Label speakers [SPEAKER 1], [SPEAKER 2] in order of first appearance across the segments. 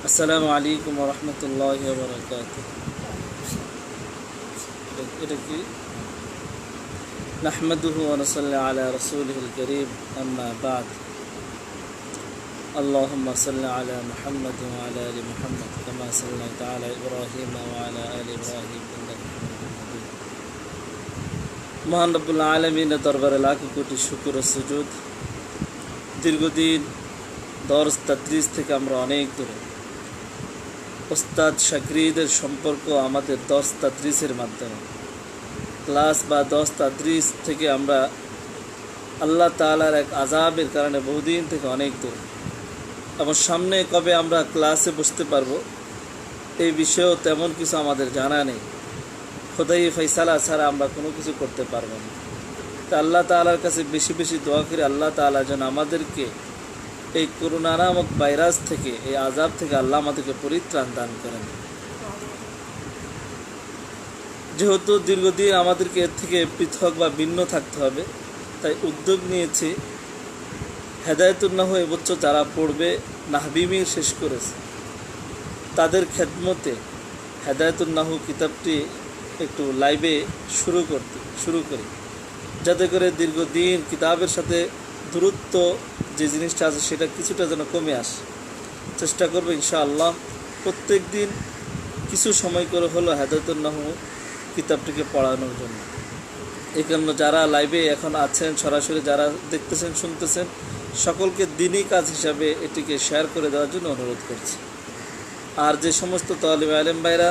[SPEAKER 1] আসসালামু আলাইকুম ওয়া রাহমাতুল্লাহি ওয়া বারাকাতুহু। এটা কি নাহমাদুহু ওয়া নুসাল্লি আলা রাসূলিহিল কারীম, আম্মা বা'দ। আল্লাহুম্মা সাল্লি আলা মুহাম্মাদ ওয়া আলা আলি মুহাম্মাদ কামা সাল্লাইতা আলা ইব্রাহিম ওয়া আলা আলি ইব্রাহিম ইন্নাকা হামিদুম মাজিদ। মহান রব্বুল আলামিনের দরবারে লাখ কোটি শুকর ও সুজুদ। দীর্ঘদিন দর্স তাদরিস থেকে আমরা অনেক দূরে। ওস্তাদ শাগরিদের সম্পর্ক আমাদের দর্স তাদরিসের মাধ্যমে, ক্লাস বা দর্স তাদরিস থেকে আমরা আল্লাহ তাআলার এক আযাবের কারণে বহুদিন থেকে অনেক দূরে, এবং সামনে কবে আমরা ক্লাসে বসতে পারবো এই বিষয়েও তেমন কিছু আমাদের জানা নেই। খোদাই ফাইসালা ছাড়া আমরা কোনো কিছু করতে পারবো না। তা আল্লাহ তাআলার কাছে বেশি বেশি দোয়া করি, আল্লাহ তাআলা যেন আমাদেরকে এই করোনা নামক ভাইরাস থেকে, এই আযাব থেকে আল্লাহ আমাদেরকে পরিত্রাণ দান করেন। যেহেতু দীর্ঘদিন আমাদেরকে এর থেকে পৃথক বা ভিন্ন থাকতে হবে, তাই উদ্যোগ নিয়েছি হেদায়েতুন্নাহ এবছর যারা পড়বে, নাহবিমি শেষ করেছে, তাদের খেদমতে হেদায়েতুন্নাহ কিতাবটি একটু লাইভে শুরু করি, যাতে করে দীর্ঘদিন কিতাবের সাথে দূরত্ব যে জিনিসটা আছে সেটা কিছুটা যেন কমে আসে। চেষ্টা করবো ইনশাআল্লাহ প্রত্যেক দিন কিছু সময় করে হলো হেদায়েতুন্নাহ কিতাবটিকে পড়ানোর জন্য। এই জন্য যারা লাইভে এখন আছেন, সরাসরি যারা দেখতেছেন শুনতেছেন, সকলকে দিনই কাজ হিসাবে এটিকে শেয়ার করে দেওয়ার জন্য অনুরোধ করছি। আর যে সমস্ত তালিবে আলেম ভাইরা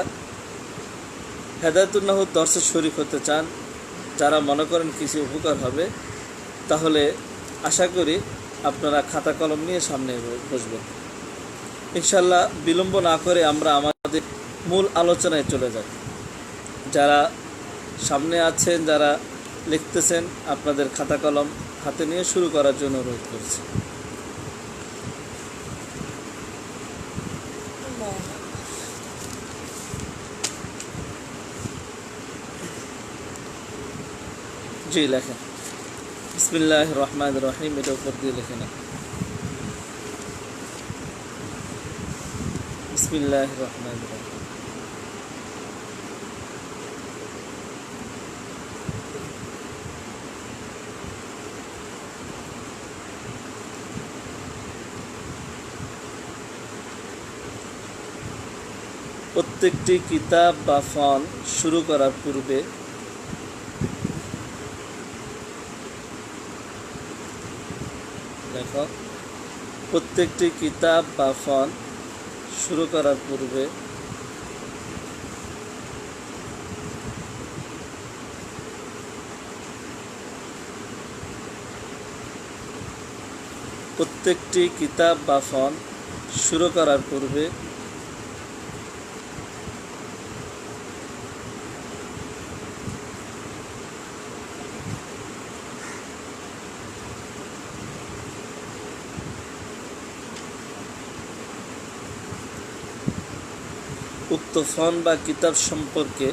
[SPEAKER 1] হেদায়েতুন্নাহ দর্শে শরীক হতে চান, যারা মনে করেন কিছু উপকার হবে, তাহলে আশা করি আপনারা খাতা কলম নিয়ে সামনে বসবেন। ইনশাল্লাহ বিলম্ব না করে আমরা আমাদের মূল আলোচনায় চলে যাই। যারা সামনে আছেন, যারা লিখতেছেন, আপনাদের খাতা কলম হাতে নিয়ে শুরু করার জন্য অনুরোধ করছি। জি লেখেন, বিসমিল্লাহির রহমানির রহিম, এটা উপর দিয়ে লিখে নেন। বিসমিল্লাহির রহমানির রহিম। প্রত্যেকটি কিতাব বা ফন শুরু করার পূর্বে দেখো, প্রত্যেকটি কিতাব বা ফন শুরু করার পূর্বে প্রত্যেকটি কিতাব বা ফন শুরু করার পূর্বে উক্ত ফন বা কিতাব সম্পর্কে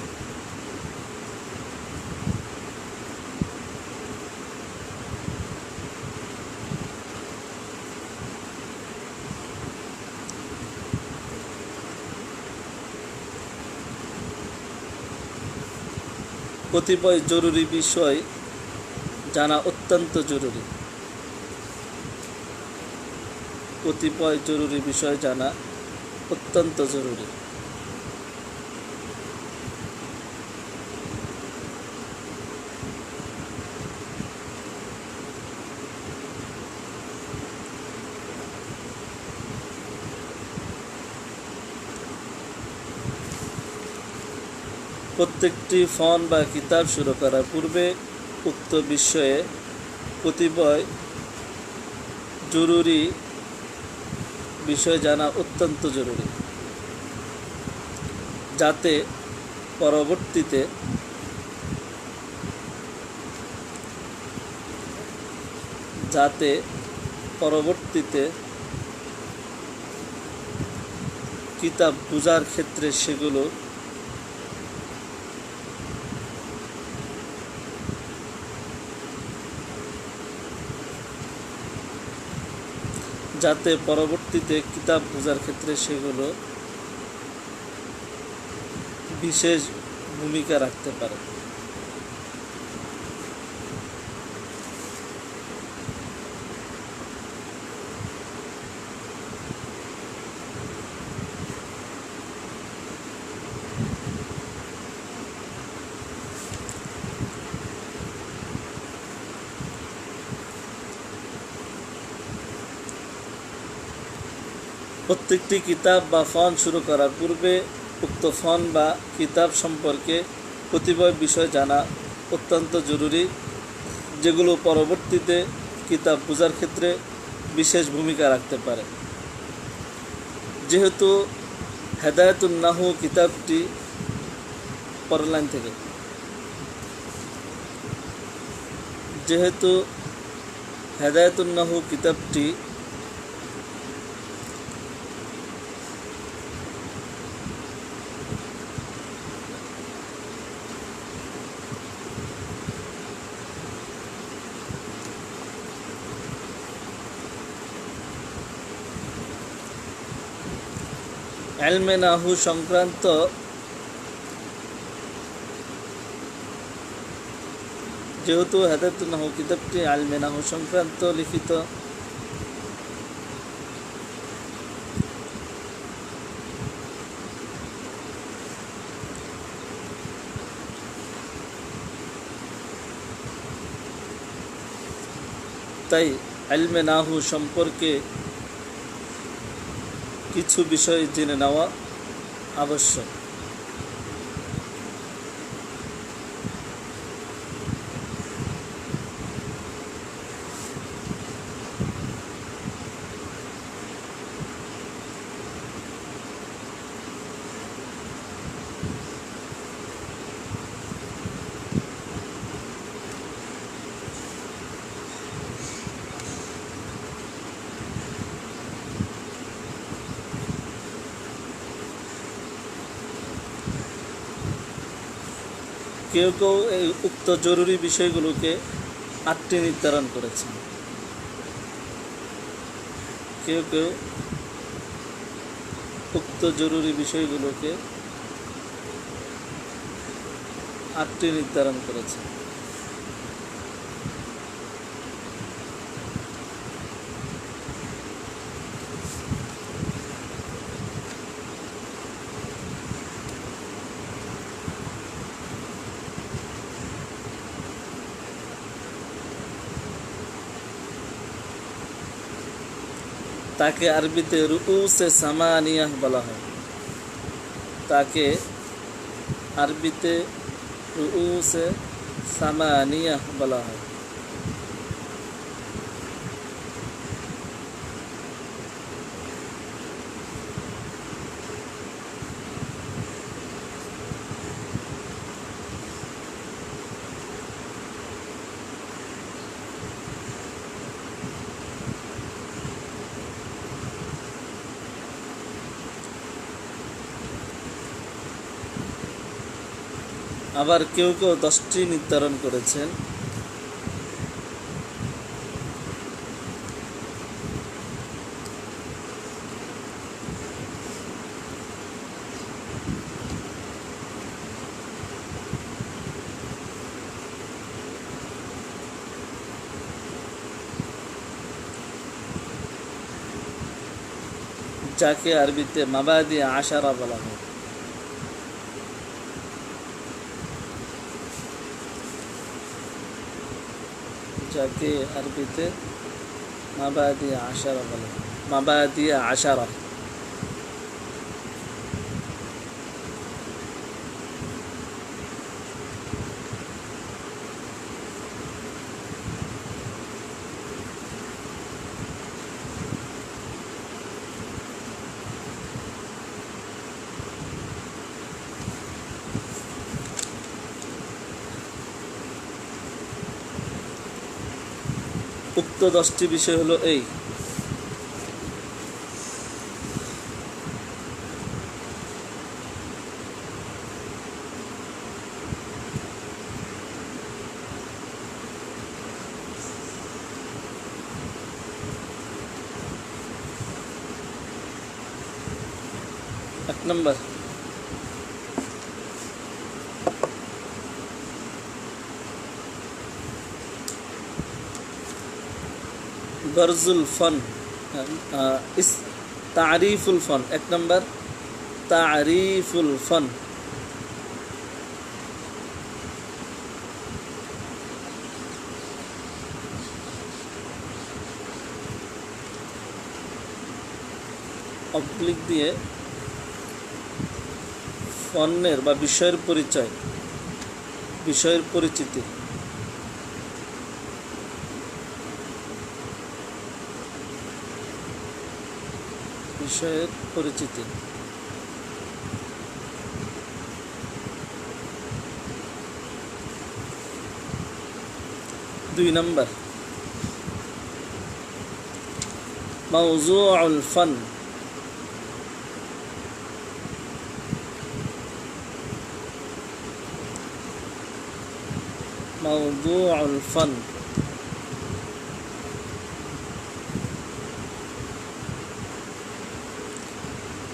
[SPEAKER 1] কতিপয় জরুরি বিষয় জানা অত্যন্ত জরুরি। কতিপয় জরুরি বিষয় জানা অত্যন্ত জরুরি। প্রত্যেকটি ফন বা কিতাব শুরু করার পূর্বে উক্ত বিষয়ে কতিপয় জরুরি বিষয় জানা অত্যন্ত জরুরি, যাতে পরবর্তীতে কিতাব বুঝার ক্ষেত্রে সেগুলো যাতে পরবর্তীতে কিতাব বোঝার ক্ষেত্রে সেগুলো বিশেষ ভূমিকা রাখতে পারে। প্রত্যেকটি কিতাব বা ফন শুরু করার পূর্বে উক্ত ফন বা কিতাব সম্পর্কে কতিপয় বিষয় জানা অত্যন্ত জরুরি, যেগুলো পরবর্তীতে কিতাব বোঝার ক্ষেত্রে বিশেষ ভূমিকা রাখতে পারে। যেহেতু হেদায়েতুন নাহু কিতাবটি পরের লাইন থেকে যেহেতু হেদায়েতুন নাহু কিতাবটি ইলমে নাহু সংক্রান্ত যেহেতু হেদায়েতুন নাহু কিতাবটি ইলমে নাহু সংক্রান্ত লিখিত, তাই ইলমে নাহু সম্পর্কে কিছু বিষয় জেনে নেওয়া আবশ্যক। কেউ কেউ এই উক্ত জরুরি বিষয়গুলোকে 8টি নির্ধারণ করেছেন। কেউ কেউ উক্ত জরুরি বিষয়গুলোকে 8টি নির্ধারণ করেছেন। তাকে আরবিতে রুউসে সামানিয়াহ বলা হয়। তাকে আরবিতে রুউসে সামানিয়াহ বলা হয়। আবার কেউ কেউ 10টি নির্ধারণ করেছেন। যাকে আরবিতে মাবাদি আশারা বলা হয়। যাকে আরবিতে মাবাদি আশারা বলা হয়। মাবাদি আশারা। উক্ত 10টি বিষয় হলো এই: এক নম্বর গরজুল ফন, তারিফুল ফন। এক নম্বর তারিফুল ফন। অবলিক দিয়ে ফন্নের বা বিষয়ের পরিচয়, বিষয়ের পরিচিতি। বিষয়ের পরিচিতি। দুই নম্বর মাওযুউল ফন, মাওযুউল ফন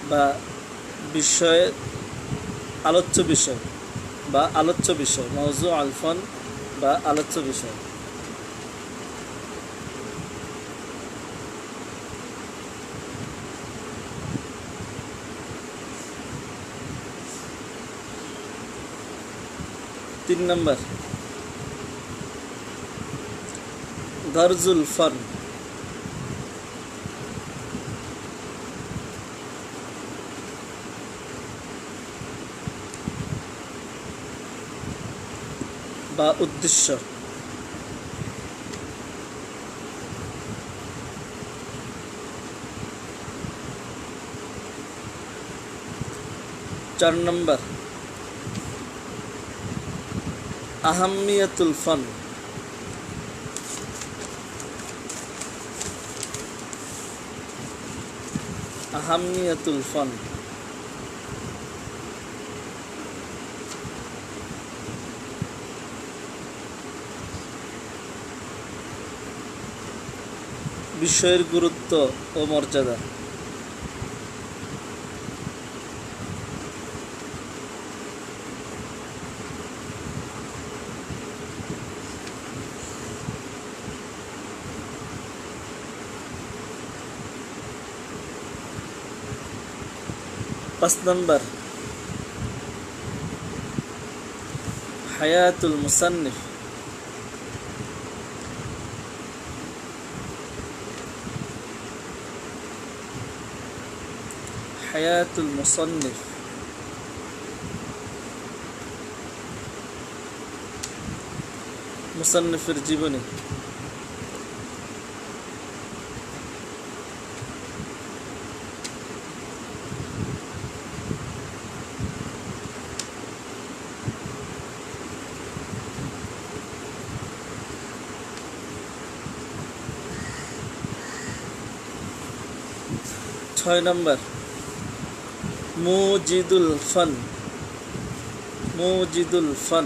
[SPEAKER 1] বা বিষয়ের আলোচ্য বিষয় বা আলোচ্য বিষয়। মাওযুউল ফন বা আলোচ্য বিষয়। তিন নম্বর গরজুল ফন, বা উদ্দেশ্য। চার নম্বর আহাম্মিয়াতুল ফন, আহাম্মিয়াতুল ফন। বিষয়ের গুরুত্ব ও মর্যাদা। পাঁচ নম্বর হায়াতুল মুসান্নিফ, হায়াতুল মুসান্নিফ। মুসান্নিফের জীবনী। ছয় নম্বর মুজিদুল ফন, মুজিদুল ফন।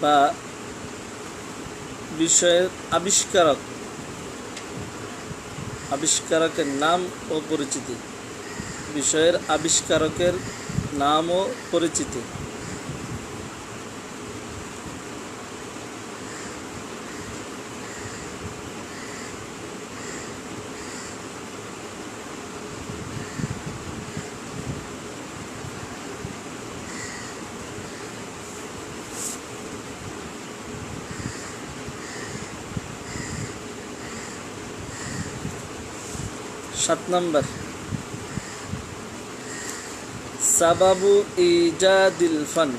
[SPEAKER 1] বা বিষয়ের আবিষ্কারক, আবিষ্কারকের নাম ও পরিচিতি। বিষয়ের আবিষ্কারকের নাম ও পরিচিতি। 7 নম্বর সাবাবু ইজাদিল ফান,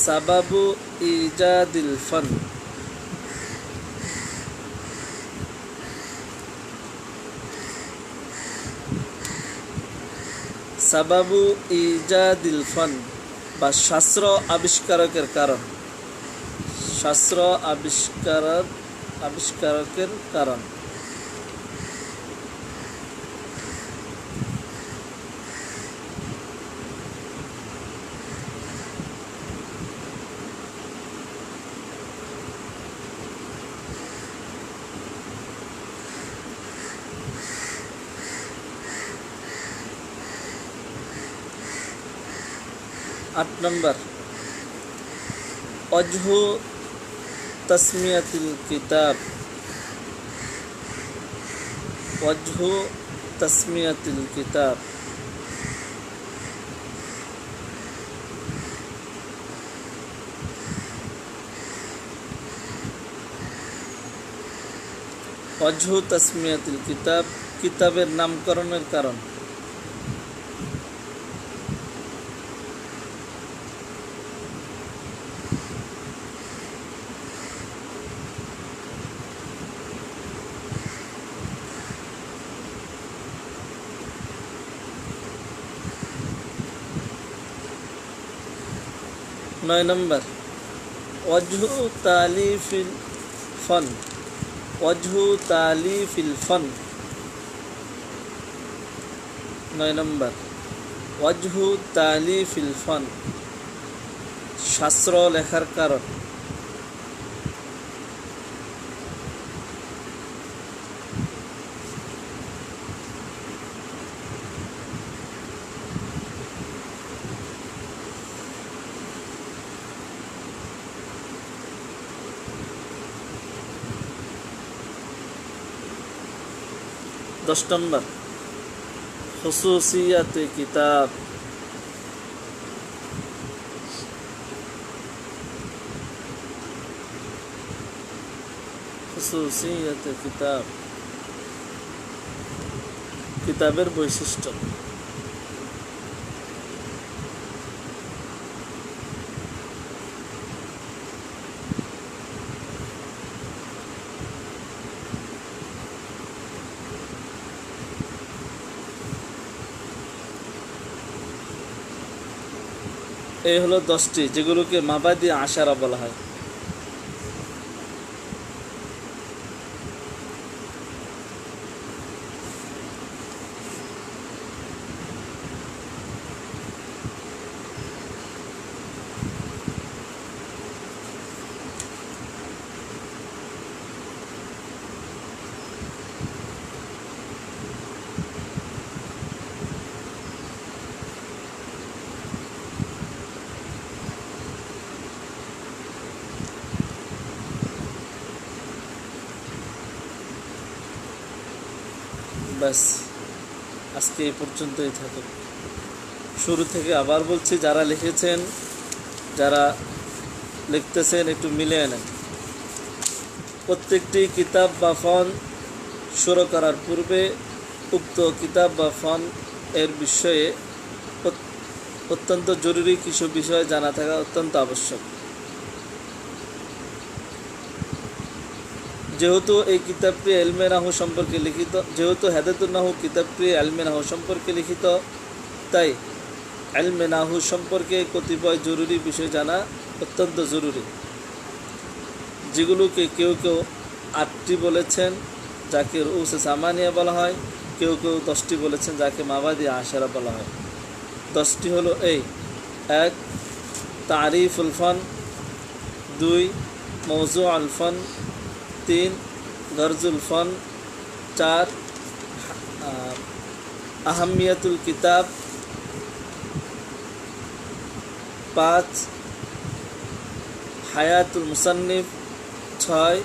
[SPEAKER 1] সাবাবু ইজাদিল ফান। সাবাবু ইজাদিল ফান বা শাস্ত্র আবিষ্কারকের কারণ, শাস্ত্র আবিষ্কারকের কারণ। 8 নম্বর ওয়াজহু তাসমিয়াতিল কিতাব, ওয়াজহু তাসমিয়াতিল কিতাব। ওয়াজহু তাসমিয়াতিল কিতাব, কিতাবের নামকরণের কারণ। নয় নম্বর ওয়াজহু তালিফিল ফন, ওয়াজহু তালিফিল ফন। 9 নম্বর ওয়াজহু তালিফিল ফন, শাস্ত্র লেখার কারণ। দশ নম্বর খুসুসিয়াতে কিতাব, খুসুসিয়াতে কিতাব, কিতাবের বৈশিষ্ট্য। এই হলো 10টি যেগুলোকে মাবাদি আশারা বলা হয়। ব্যাস, আজকে এই পর্যন্তই থাকুক। শুরু থেকে আবার বলছি, যারা লিখেছেন, যারা লিখতেছেন, একটু মিলিয়ে নেন। প্রত্যেকটি কিতাব বা ফন শুরু করার পূর্বে উক্ত কিতাব বা ফন এর বিষয়ে অত্যন্ত জরুরি কিছু বিষয় জানা থাকা অত্যন্ত আবশ্যক। যেহেতু এই কিতাবটি ইলমে নাহু সম্পর্কে লিখিত, যেহেতু হেদায়াতুন নাহু কিতাবটি ইলমে নাহু সম্পর্কে লিখিত, তাই ইলমে নাহু সম্পর্কে কতিপয় জরুরি বিষয় জানা অত্যন্ত জরুরি, যেগুলোকে কেউ কেউ 8টি বলেছেন, যাকে রুউসে সামানিয়া বলা হয়, কেউ কেউ 10টি বলেছেন, যাকে মাবাদি আশারা বলা হয়। 10টি হলো এই: 1 তারিফুল ফন, 2 মওজুউল ফন, 3 গরজুল ফন, 4 আহমিয়াতুল কিতাব, 5 হায়াতুল মুসান্নিফ, 6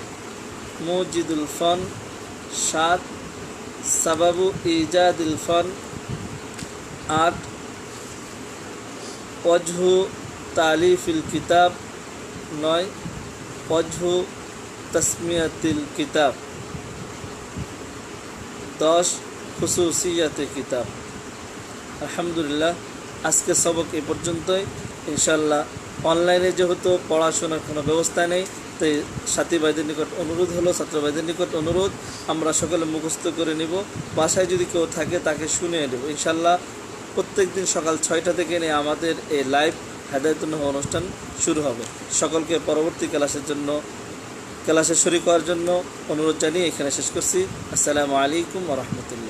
[SPEAKER 1] মুজিদুল ফন, 7 সাবাবু ইজাদিল ফন, 8 ওয়াজহু তালিফিল কিতাব, 9 ওয়াজহু তাসমিয়াতিল কিতাব, 10 খুসুসিয়াতে কিতাব। আলহামদুলিল্লাহ, আজকে সবক এ পর্যন্তই। ইনশাআল্লাহ অনলাইনে যেহেতু পড়াশোনার কোনো ব্যবস্থা নেই, তাই সাথী ভাইদের নিকট অনুরোধ হলো, ছাত্র ভাইদের নিকট অনুরোধ, আমরা সকলে মুখস্থ করে নিব। বাসায় যদি কেউ থাকে তাকে শুনিয়ে দেব। ইনশাআল্লাহ প্রত্যেক দিন সকাল 6টা থেকে নিয়ে আমাদের এই লাইভ হেদায়াতুন নাহু অনুষ্ঠান শুরু হবে। সকলকে পরবর্তী ক্লাসে শরীক হওয়ার জন্য অনুরোধ জানিয়ে এখানে শেষ করছি। আসসালামু আলাইকুম ওয়া রাহমাতুল্লাহ।